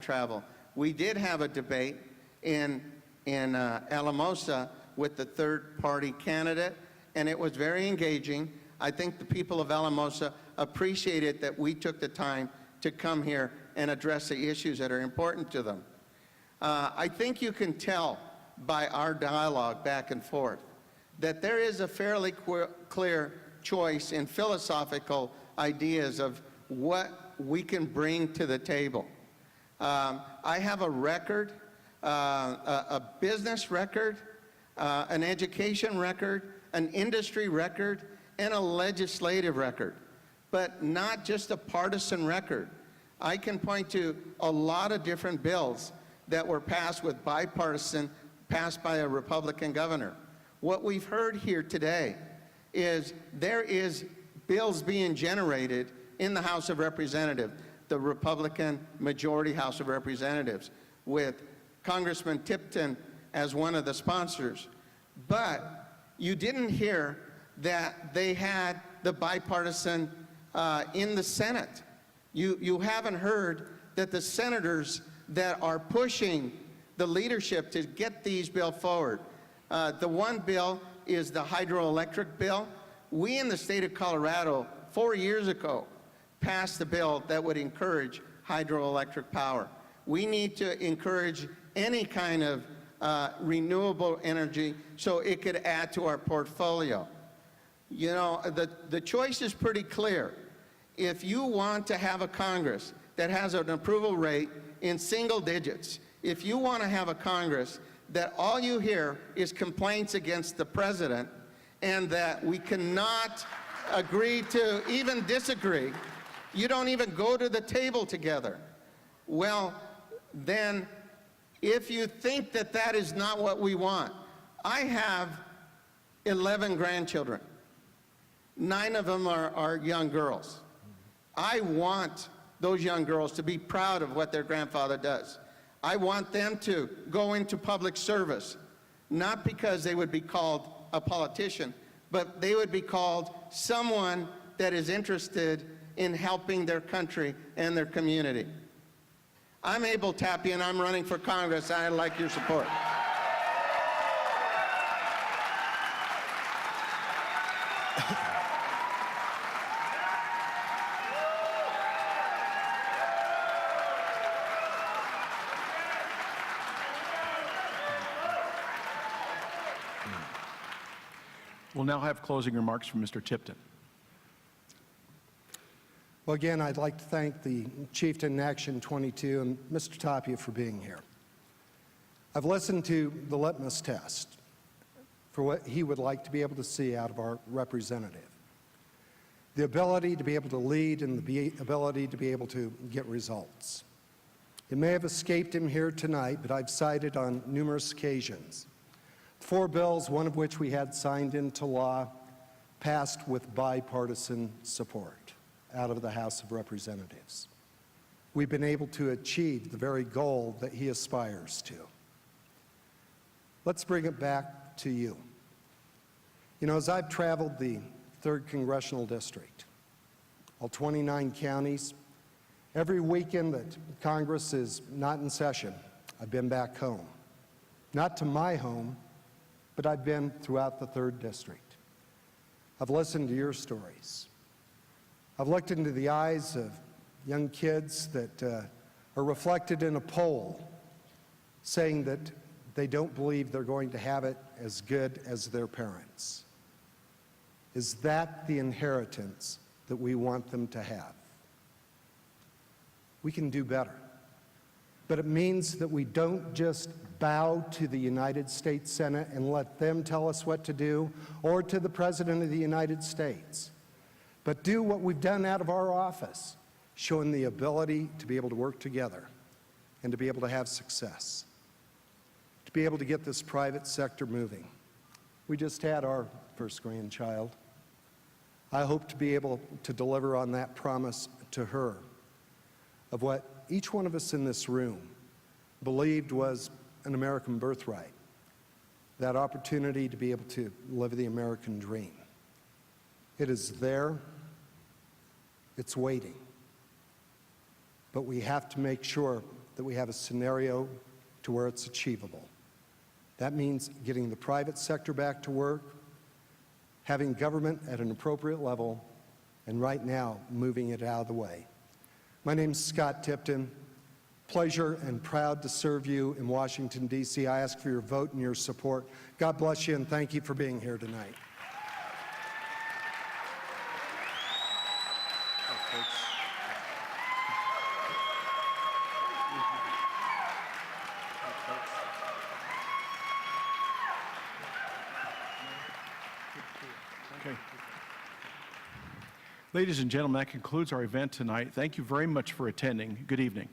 travel. We did have a debate in Alamosa with the third-party candidate, and it was very engaging. I think the people of Alamosa appreciated that we took the time to come here and address the issues that are important to them. I think you can tell by our dialogue back and forth that there is a fairly clear choice in philosophical ideas of what we can bring to the table. I have a record, a business record, an education record, an industry record, and a legislative record, but not just a partisan record. I can point to a lot of different bills that were passed with bipartisan, passed by a Republican governor. What we've heard here today is there is bills being generated in the House of Representatives, the Republican majority House of Representatives, with Congressman Chieftain as one of the sponsors. But you didn't hear that they had the bipartisan in the Senate. You haven't heard that the senators that are pushing the leadership to get these bills forward. The one bill is the hydroelectric bill. We in the state of Colorado 4 years ago passed a bill that would encourage hydroelectric power. We need to encourage any kind of renewable energy so it could add to our portfolio. You know, the choice is pretty clear. If you want to have a Congress that has an approval rate in single digits, if you want to have a Congress that all you hear is complaints against the president and that we cannot agree to even disagree, you don't even go to the table together. Well, then if you think that that is not what we want, I have 11 grandchildren. 9 of them are young girls. I want those young girls to be proud of what their grandfather does. I want them to go into public service, not because they would be called a politician, but they would be called someone that is interested in helping their country and their community. I'm Abel Tapia, and I'm running for Congress. I'd like your support. We'll now have closing remarks from Mr. Chieftain. Well, again, I'd like to thank the Chieftain Action 22 and Mr. Tapia for being here. I've listened to the litmus test for what he would like to be able to see out of our representative. The ability to be able to lead and the ability to be able to get results. It may have escaped him here tonight, but I've cited on numerous occasions 4 bills, one of which we had signed into law, passed with bipartisan support out of the House of Representatives. We've been able to achieve the very goal that he aspires to. Let's bring it back to you. You know, as I've traveled the 3rd Congressional District, all 29 counties, every weekend that Congress is not in session, I've been back home. Not to my home, but I've been throughout the 3rd District. I've listened to your stories. I've looked into the eyes of young kids that are reflected in a poll saying that they don't believe they're going to have it as good as their parents. Is that the inheritance that we want them to have? We can do better. But it means that we don't just bow to the United States Senate and let them tell us what to do, or to the President of the United States, but do what we've done out of our office, showing the ability to be able to work together and to be able to have success, to be able to get this private sector moving. We just had our first grandchild. I hope to be able to deliver on that promise to her of what each one of us in this room believed was an American birthright, that opportunity to be able to live the American dream. It is there, it's waiting, but we have to make sure that we have a scenario to where it's achievable. That means getting the private sector back to work, having government at an appropriate level, and right now, moving it out of the way. My name is Scott Tipton. Pleasure and proud to serve you in Washington, D.C. I ask for your vote and your support. God bless you, and thank you for being here tonight. Okay. Ladies and gentlemen, that concludes our event tonight. Thank you very much for attending. Good evening.